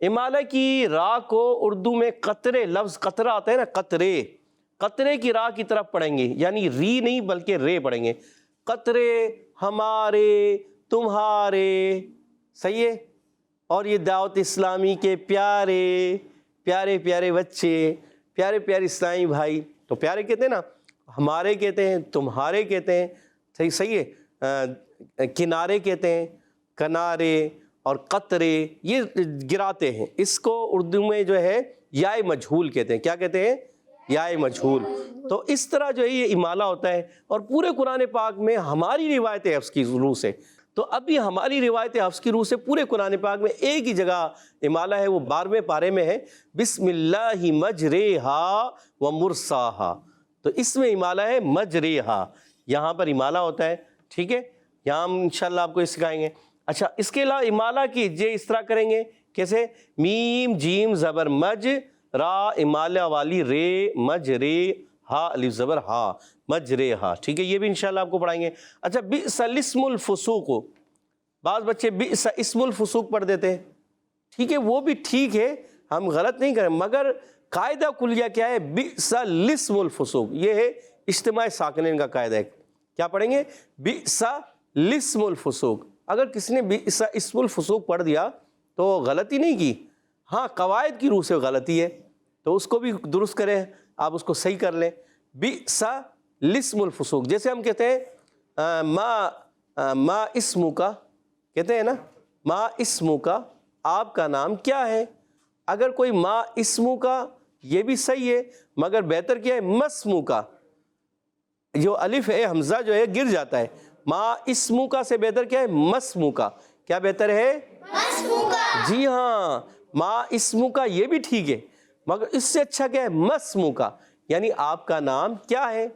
امالہ کی را کو اردو میں قطرے، لفظ قطرہ آتا ہے نا، قطرے، قطرے کی را کی طرف پڑھیں گے، یعنی ری نہیں بلکہ رے پڑھیں گے. قطرے، ہمارے، تمہارے، صحیح ہے. اور یہ دعوت اسلامی کے پیارے پیارے پیارے بچے، پیارے پیارے اسلامی بھائی، تو پیارے کہتے ہیں نا، ہمارے کہتے ہیں، تمہارے کہتے ہیں، صحیح ہے. کنارے کہتے ہیں، کنارے، اور قطرے یہ گراتے ہیں. اس کو اردو میں جو ہے یائے مجہول کہتے ہیں. کیا کہتے ہیں؟ یائے مجہول. تو اس طرح جو ہے یہ امالہ ہوتا ہے. اور پورے قرآن پاک میں ہماری روایت حفظ کی روح سے، تو ابھی ہماری روایت حفظ کی روح سے پورے قرآن پاک میں ایک ہی جگہ امالہ ہے، وہ 12ویں پارے میں ہے، بسم اللہ مجریہا و مرساہا. تو اس میں امالہ ہے مجریہا، یہاں پر امالہ ہوتا ہے. ٹھیک ہے، یہاں ہم انشاءاللہ آپ کو یہ سکھائیں گے. اچھا، اس کے علاوہ امالہ کی جے اس طرح کریں گے، کیسے؟ میم جیم زبر مج، را امالہ والی رے، مج رے، ہا الف زبر ہا، مج رے ہا. ٹھیک ہے، یہ بھی انشاءاللہ آپ کو پڑھائیں گے. اچھا، بئس الاسم الفسوق، بعض بچے بئس اسم الفسوق پڑھ دیتے ہیں. ٹھیک ہے، وہ بھی ٹھیک ہے، ہم غلط نہیں کریں، مگر قاعدہ کلیہ کیا ہے؟ بئس الاسم الفسوق. یہ ہے اجتماع ساکنین کا قاعدہ ہے. کیا پڑھیں گے؟ بئس الاسم الفسوق. اگر کسی نے بئس اسم الفسوق پڑھ دیا تو غلطی نہیں کی، ہاں قواعد کی روح سے غلطی ہے، تو اس کو بھی درست کریں، آپ اس کو صحیح کر لیں. بئس الاسم الفسوق، جیسے ہم کہتے ہیں ما اسمو کا، کہتے ہیں نا ما اسمو کا، آپ کا نام کیا ہے. اگر کوئی ما اسمو کا، یہ بھی صحیح ہے، مگر بہتر کیا ہے؟ مسمو کا. جو الف ہے حمزہ جو ہے گر جاتا ہے. ما اسمو کا سے بہتر کیا ہے؟ مسمو کا. کیا بہتر ہے؟ مسمو کا. جی ہاں، ما اسمو کا یہ بھی ٹھیک ہے، مگر اس سے اچھا کیا ہے؟ مسمو کا، یعنی آپ کا نام کیا ہے.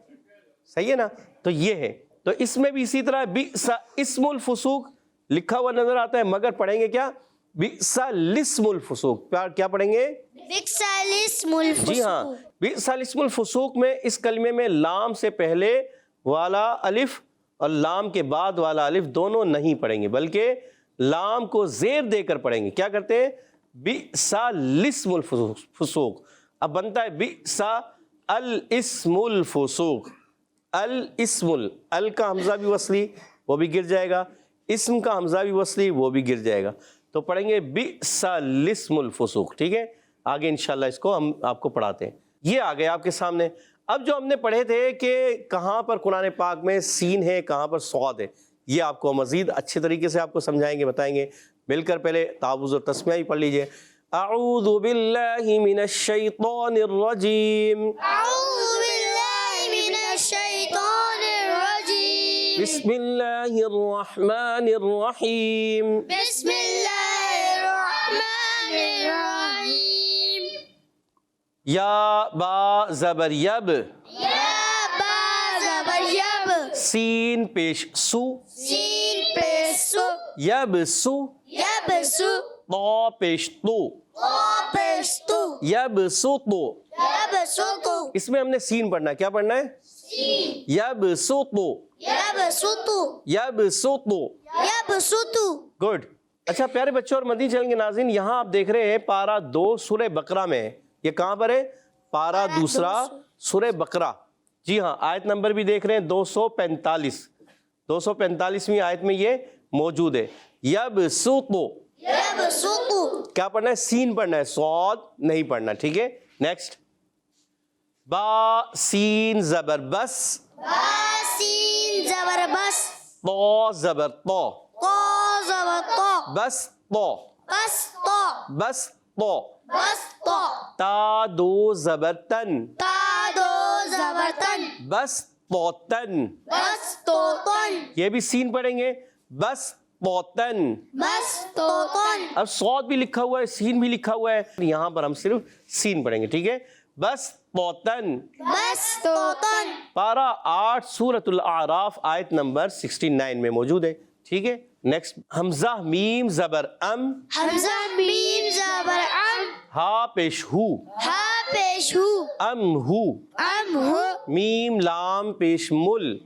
صحیح ہے نا. تو یہ ہے. تو اس میں بھی اسی طرح بئس اسم الفسوق لکھا ہوا نظر آتا ہے، مگر پڑھیں گے کیا؟ بئس الاسم الفسوق. کیا پڑھیں گے؟ بئس الاسم الفسوق. جی ہاں، بئس الاسم الفسوق میں اس کلمے میں لام سے پہلے والا الف اور لام کے بعد والا الف دونوں نہیں پڑھیں گے، بلکہ لام کو زیر دے کر پڑھیں گے. کیا کرتے ہیں؟ بئس الاسم الفسوق. اب بنتا ہے بئس الاسم الفسوق. الاسم، ال کا حمزہ بھی وصلی، وہ بھی گر جائے گا، اسم کا حمزہ بھی وصلی، وہ بھی گر جائے گا. تو پڑھیں گے بئس الاسم الفسوق. ٹھیک ہے، آگے انشاءاللہ اس کو ہم آپ کو پڑھاتے ہیں. یہ آ گیا آپ کے سامنے. اب جو ہم نے پڑھے تھے کہ کہاں پر قرآن پاک میں سین ہے، کہاں پر صاد ہے، یہ آپ کو مزید اچھے طریقے سے آپ کو سمجھائیں گے، بتائیں گے. مل کر پہلے تعوذ اور تسمیہ ہی پڑھ لیجئے. اعوذ باللہ من الشیطان الرجیم، اعوذ باللہ من الشیطان الرجیم، بسم اللہ الرحمن الرحیم. بسم اللہ الرحمن الرحیم. یا با زبر یب، یا با زبر یب، سین پیش سو، سین پیش سو، یب سو، یب سو، طا پیش تو، طا پیش تو، یب سو تو. یب سو تو، اس میں ہم نے سین پڑھنا ہے. کیا پڑھنا ہے؟ سین. یب سو تو، یب سو تو، یب سو تو. یب سو تو. گڈ. اچھا پیارے بچوں اور مدنی چینل کے ناظرین، یہاں آپ دیکھ رہے ہیں پارہ 2 سورہ بقرہ میں ہے. یہ کہاں پر ہے؟ پارہ دوسرا سورہ بقرہ. جی ہاں، آیت نمبر بھی دیکھ رہے ہیں 245. 245ویں آیت میں یہ موجود ہے. یب سو تو، یب سو تو. کیا پڑھنا ہے؟ سین پڑھنا ہے، صاد نہیں پڑھنا. ٹھیک ہے، نیکسٹ. با سین زبر بس، با سین زبر بس، طا زبر طا، طا زبر طا، بس طا، بس طا، بس طا. بس طا. تا دو زبر تن، تا دو زبر تن، بس طوطن. بس طوطن، یہ بھی سین پڑھیں گے، بس طوطن. بس طوطن. اب صاد بھی لکھا ہوا ہے، سین بھی لکھا ہوا ہے، یہاں پر ہم صرف سین پڑھیں گے. ٹھیک ہے، بس طوطن. بس طوطن. پارہ 8 سورۃ الاعراف آیت نمبر 69 میں موجود ہے. ٹھیک ہے، نیکسٹ. حمزہ میم زبر ام، حمزہ میم زبر ام، ہا پیش ہو، ہا پیش ہو، ام ہو. ام ہو، میم لام پیش مل،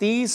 30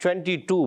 22,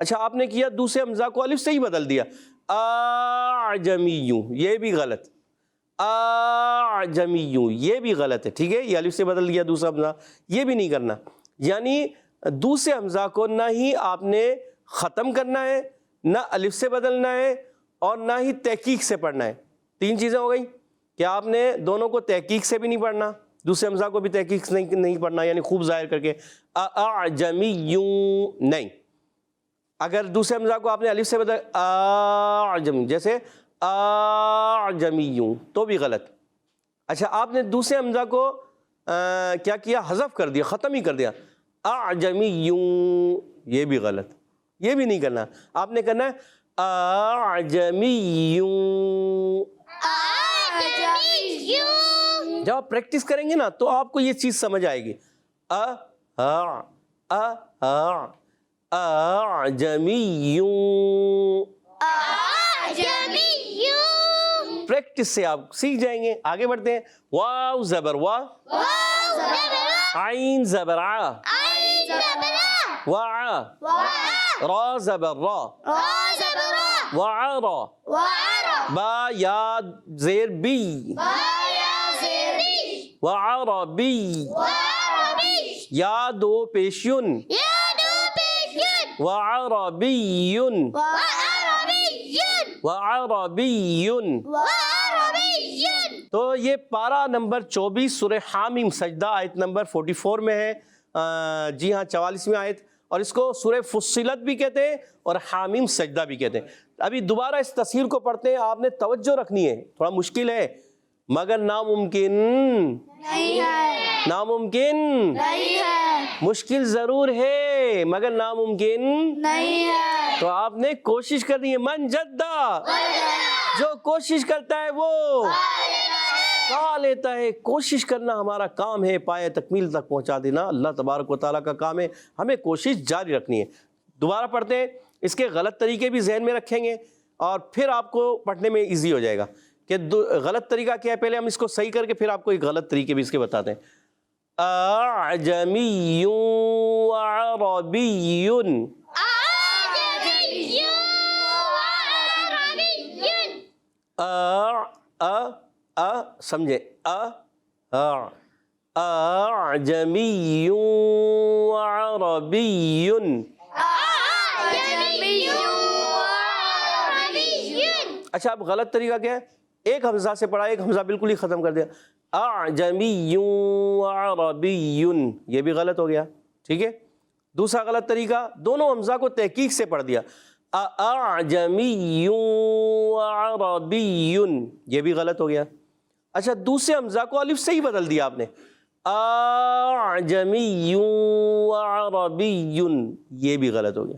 اچھا آپ نے کیا دوسرے حمزہ کو الف سے ہی بدل دیا، اعجمیوں، یہ بھی غلط، اعجمیوں یہ بھی غلط ہے، ٹھیک ہے، یہ الف سے بدل دیا دوسرا حمزہ، یہ بھی نہیں کرنا، یعنی دوسرے حمزہ کو نہ ہی آپ نے ختم کرنا ہے، نہ الف سے بدلنا ہے، اور نہ ہی تحقیق سے پڑھنا ہے۔ تین چیزیں ہو گئی کہ آپ نے دونوں کو تحقیق سے بھی نہیں پڑھنا، دوسرے حمزہ کو بھی تحقیق سے نہیں پڑھنا، یعنی خوب ظاہر کر کے اعجمیوں نہیں۔ اگر دوسرے حمزہ کو آپ نے الف سے بدل اعجم، جیسے اعجمیوں، تو بھی غلط۔ اچھا آپ نے دوسرے حمزہ کو کیا کیا، حذف کر دیا، ختم ہی کر دیا، اعجمیوں، یہ بھی غلط، یہ بھی نہیں کرنا، آپ نے کرنا ہے اعجمیوں۔ جب آپ پریکٹس کریں گے نا تو آپ کو یہ چیز سمجھ آئے گی، اعجمیوں، پریکٹس سے آپ سیکھ جائیں گے۔ آگے بڑھتے ہیں، واو زبر وا، عین زبر ع، وع، را زبر را، وعرا، با یا زیر بی، وعربی، یا دو پیشین، وعربیون، وعربیون۔ تو یہ پارہ نمبر 24 سورہ حامیم سجدہ آیت نمبر 44 میں ہے، جی ہاں 44ویں آیت، اور اس کو سورہ فصلت بھی کہتے ہیں اور حامیم سجدہ بھی کہتے ہیں۔ ابھی دوبارہ اس تصویر کو پڑھتے ہیں، آپ نے توجہ رکھنی ہے، تھوڑا مشکل ہے مگر ناممکن نہیں ہے، ناممکن نہیں ہے، مشکل ضرور ہے مگر ناممکن نہیں ہے۔ تو آپ نے کوشش کرنی ہے، من جدہ، جو کوشش کرتا ہے وہ پا لیتا ہے۔ کوشش کرنا ہمارا کام ہے، پائے تکمیل تک پہنچا دینا اللہ تبارک و تعالیٰ کا کام ہے، ہمیں کوشش جاری رکھنی ہے۔ دوبارہ پڑھتے ہیں، اس کے غلط طریقے بھی ذہن میں رکھیں گے اور پھر آپ کو پڑھنے میں ایزی ہو جائے گا کہ غلط طریقہ کیا ہے۔ پہلے ہم اس کو صحیح کر کے پھر آپ کو ایک غلط طریقے بھی اس کے بتاتے ہیں۔ اعجمی وعربی، سمجھے، اعجمی وعربی۔ اچھا اب غلط طریقہ کیا ہے، ایک حمزہ سے پڑھا، ایک حمزہ بالکل ہی ختم کر دیا، اعجمی وعربی، یہ بھی غلط ہو گیا، ٹھیک ہے۔ دوسرا غلط طریقہ، دونوں حمزہ کو تحقیق سے پڑھ دیا، اعجمی وعربی، یہ بھی غلط ہو گیا۔ اچھا دوسرے حمزہ کو الف سے ہی بدل دیا آپ نے، اعجمی وعربی، یہ بھی غلط ہو گیا۔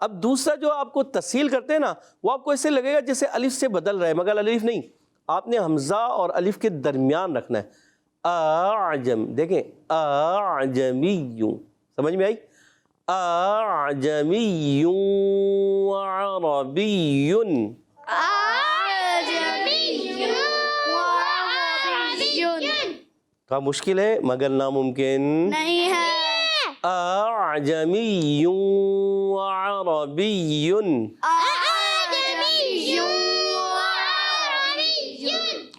اب دوسرا جو آپ کو تسہیل کرتے ہیں نا، وہ آپ کو ایسے لگے گا جیسے الف سے بدل رہا ہے، مگر الف نہیں، آپ نے حمزہ اور الف کے درمیان رکھنا ہے، اعجم، دیکھیں اعجمی، سمجھ میں آئی، اعجمی وعربی۔ تھوڑا مشکل ہے مگر ناممکن نہیں ہے، اعجمی وعربی،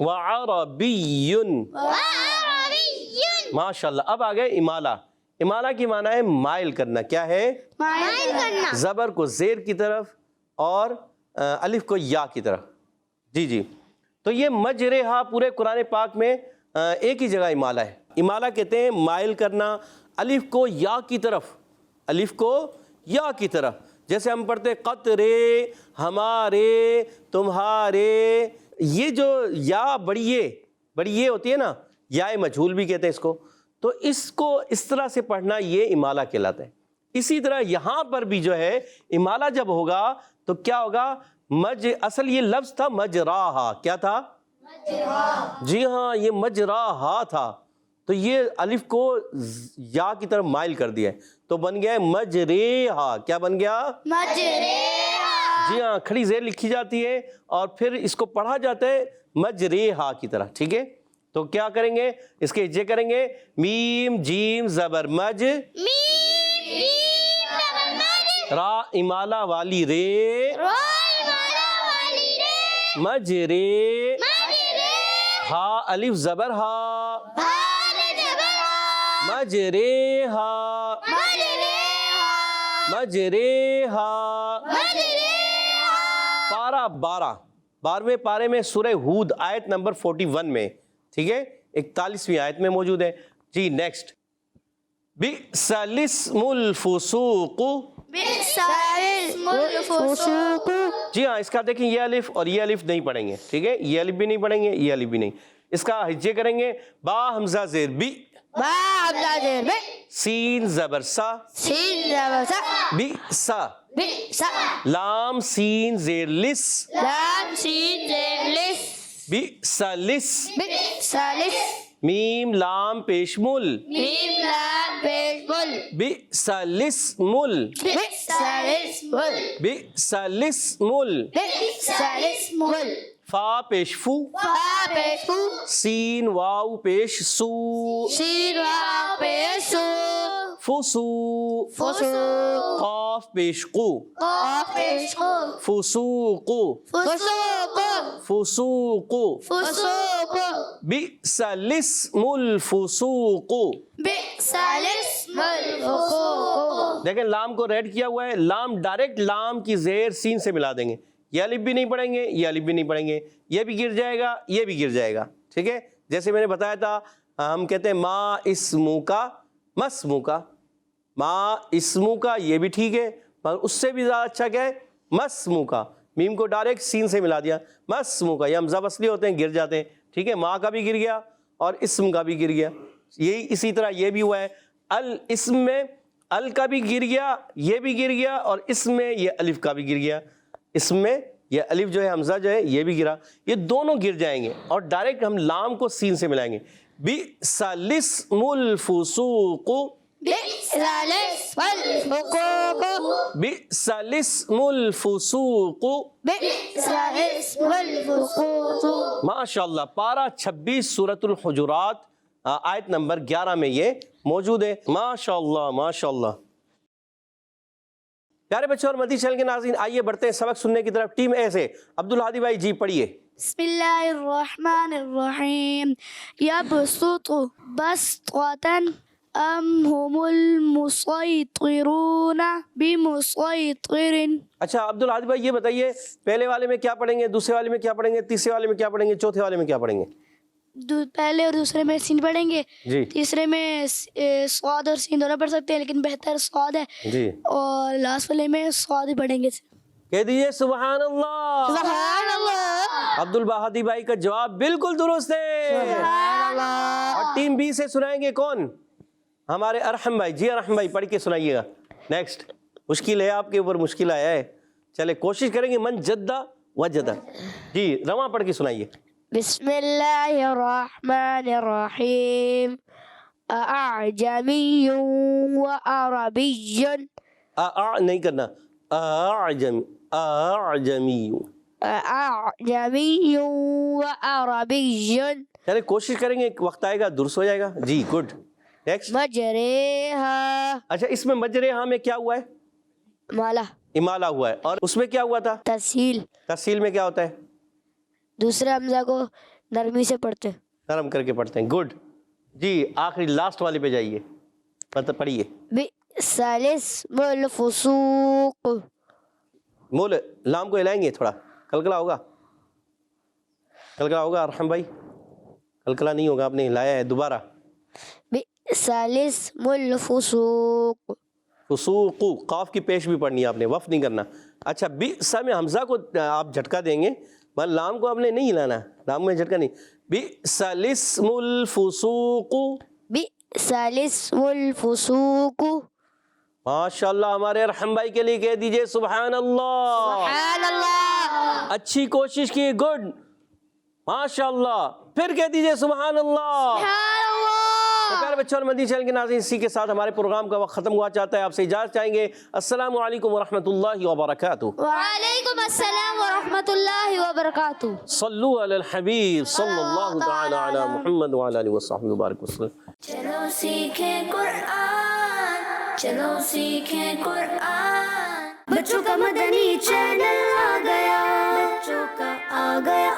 وعربی، ماشاءاللہ۔ اب آگئے امالہ۔ امالہ کی معنی ہے مائل کرنا، کیا ہے، مائل کرنا، زبر کو زیر کی طرف اور الف کو یا کی طرف، جی جی۔ تو یہ مجرہا پورے قرآن پاک میں ایک ہی جگہ امالہ ہے۔ امالہ کہتے ہیں مائل کرنا الف کو یا کی طرف، الف کو یا کی طرف، جیسے ہم پڑھتے قطرے، ہمارے، تمہارے، یہ جو یا بڑی یہ ہوتی ہے نا، یا مجہول بھی کہتے ہیں اس کو، تو اس کو اس طرح سے پڑھنا یہ امالہ کہلاتا ہے۔ اسی طرح یہاں پر بھی جو ہے امالہ جب ہوگا تو کیا ہوگا، اصل یہ لفظ تھا مجراہا، کیا تھا، جی ہاں یہ مجراہا تھا، تو یہ الف کو یا کی طرف مائل کر دیا ہے تو بن گیا ہے مجریہا، کیا بن گیا، مجریہا، جی ہاں کھڑی زیر لکھی جاتی ہے اور پھر اس کو پڑھا جاتا ہے مجریہا کی طرح، ٹھیک ہے۔ تو کیا کریں گے، اس کے ہجے کریں گے، میم جیم زبر مج، را امالہ والی رے مجرے ہا الف زبر ہا مجرے ہا مجرے ہا پارہ 12ویں پارے میں سورہ ہود آیت نمبر 41 میں، ٹھیک ہے، 41ویں آیت میں موجود ہے. جی نیکسٹ. بئس الاسم الفسوق. جی ہاں، اس کا دیکھیں یہ الف اور یہ الف نہیں پڑھیں گے، ٹھیک ہے، یہ الف بھی نہیں پڑھیں گے، یہ الف بھی نہیں. اس کا ہجے کریں گے با حمزہ زیر بی، سین زبر سا، بئسا، لام سین زیر لس، بئس لس، میم لام پیش مل، بئس الاسم ال، بئس الاسم ال، فا پیش فو، سین واو پیش سو، فسو، قاف پیش قو، فسوق، فسوق، بئس الاسم الفسوق. دیکھیں لام کو ریڈ کیا ہوا ہے، لام ڈائریکٹ لام کی زیر سین سے ملا دیں گے. یہ الف بھی نہیں پڑھیں گے، یہ الف بھی نہیں پڑھیں گے، یہ بھی گر جائے گا، یہ بھی گر جائے گا، ٹھیک ہے. جیسے میں نے بتایا تھا، ہم کہتے ہیں ما اسمو کا مسمو کا، ما اسمو کا، یہ بھی ٹھیک ہے، مگر اس سے بھی زیادہ اچھا کیا ہے، مسمو کا. میم کو ڈائریکٹ سین سے ملا دیا، مسمو کا. یہ حمزہ وصلی ہوتے ہیں، گر جاتے ہیں، ٹھیک ہے. ماں کا بھی گر گیا اور اسم کا بھی گر گیا. یہی اسی طرح یہ بھی ہوا ہے، الاسم میں ال کا بھی گر گیا، یہ بھی گر گیا، اور اسم میں یہ الف کا بھی گر گیا. اسم میں یہ الف جو ہے حمزہ جو ہے یہ بھی گرا، یہ دونوں گر جائیں گے اور ڈائریکٹ ہم لام کو سین سے ملائیں گے. بئس الاسم الفسوق، بئس الاسم الفسوق. ماشاء اللہ. پارہ 26 سورۃ الحجرات آیت نمبر 11 میں یہ موجود ہے. ماشاء اللہ ماشاء اللہ. پیارے بچوں اور مدنی چینل کے ناظرین، آئیے بڑھتے ہیں سبق سننے کی طرف. ٹیم اے سے عبدالہادی بھائی جی پڑھیے. بسم اللہ الرحمن الرحیم. یبسط بسطة ام هم المسيطرون بمسيطر. اچھا عبدالہادی بھائی یہ بتائیے، پہلے والے میں کیا پڑھیں گے، دوسرے والے میں کیا پڑھیں گے، تیسرے والے میں کیا پڑھیں گے، چوتھے والے میں کیا پڑھیں گے؟ پہلے اور دوسرے میں سین پڑھیں گے، جی. تیسرے میں صاد اور سین دونوں پڑھ سکتے ہیں، لیکن بہتر صاد ہے. جی. اور لاسٹ والے میں صاد ہی پڑھیں گے. کہہ دیجیے سبحان اللہ. سبحان اللہ. عبدالباہدی بھائی کا جواب بالکل درست ہے. سبحان اللہ. اور ٹیم بی سے سنائیں گے کون؟ ہمارے ارحم بھائی. جی ارحم بھائی پڑھ کے سنائیے گا. نیکسٹ. مشکل ہے آپ کے اوپر، مشکل آیا ہے، چلے کوشش کریں گے. من جدہ وجدہ. جی رواں پڑھ کے سنائیے. بسم اللہ الرحمن الرحیم. اعجمی و عربی. نہیں کرنا، اعجمی، اعجمی، اعجمی و عربی. چلے کوشش کریں گے، وقت آئے گا درست ہو جائے گا. جی گڈ. نیکسٹ. مجریہا. اچھا اس میں مجریہا میں کیا ہوا ہے؟ مالا، امالہ ہوا ہے. اور اس میں کیا ہوا تھا؟ تسہیل. تسہیل میں کیا ہوتا ہے؟ دوسرے حمزہ کو نرمی سے پڑھتے ہیں، نرم کر کے پڑھتے ہیں. گڈ. جی آخری لاسٹ والے پہ جائیے، مطلب پڑھیے. بئس الاسم الفسوق. مول لام کو ہلائیں گے تھوڑا، کلکلا ہوگا، کلکلا ہوگا. ارحم بھائی کلکلا نہیں ہوگا، آپ نے ہلایا ہے. دوبارہ. بئس الاسم الفسوق. فسوق، قاف کی پیش بھی پڑھنی ہے آپ نے، وقف نہیں کرنا. اچھا بئس میں حمزہ کو آپ جھٹکا دیں گے، مگر لام کو آپ نے نہیں ہلانا، لام میں جھٹکا نہیں. بئس الاسم الفسوق. بئس الاسم الفسوق. ماشاء اللہ. ہمارے ارحم بھائی کے لیے کہہ دیجئے سبحان اللہ. سبحان اللہ. اچھی کوشش کی. گڈ. ماشاء اللہ. پھر کہہ دیجئے سبحان اللہ. سبحان اللہ. تو پیارے بچوں اور مدنی چینل کے ناظرین، اسی کے ساتھ ہمارے پروگرام کا وقت ختم ہوا چاہتا ہے. آپ سے اجازت چاہیں گے. السلام علیکم ورحمۃ اللہ وبرکاتہ. وعلیکم السلام ورحمۃ اللہ وبرکاتہ. صلو علی الحبیب صلی اللہ تعالی علی محمد وعلی آلہ وصحبہ وبارک وسلم. چلو سیکھیں قرآن، چلو سیکھیں قرآن. بچوں کا مدنی چینل آ گیا, بچوں کا آ گیا